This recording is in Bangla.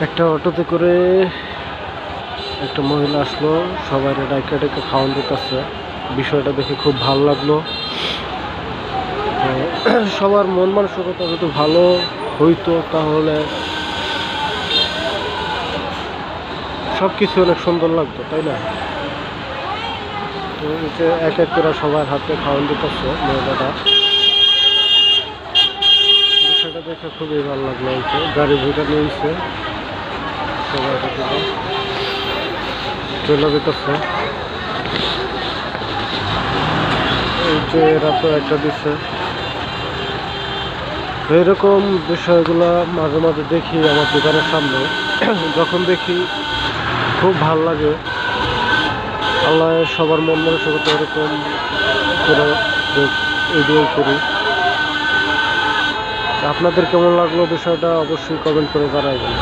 একটা অটোতে করে একটা মহিলা আসলো, সবাই ডাইকা ডাইকা খাওয়ান দিতেছে। বিষয়টা দেখে খুব ভালো লাগলো। সবার মন মানসিকতা যদি ভালো হইতো তাহলে সব কিছু অনেক সুন্দর লাগতো, তাই না? তো এই যে এক এক করে সবার হাতে খাওয়ান দিতেছে মহিলাটা, বিষয়টা দেখে খুবই ভালো লাগলো। এই যে গাড়ি ভিড়ে নিয়েছে, সবাই চলে যেতেছে। এই যে রাত একটা দিচ্ছে। এইরকম বিষয়গুলা মাঝে মাঝে দেখি আমার দোকানের সামনে। যখন দেখি খুব ভাল লাগে। আল্লাহ সবার মন মানসিকতা এরকম করে এগিয়ে করি। আপনাদের কেমন লাগলো বিষয়টা অবশ্যই কমেন্ট করে জানাবেন।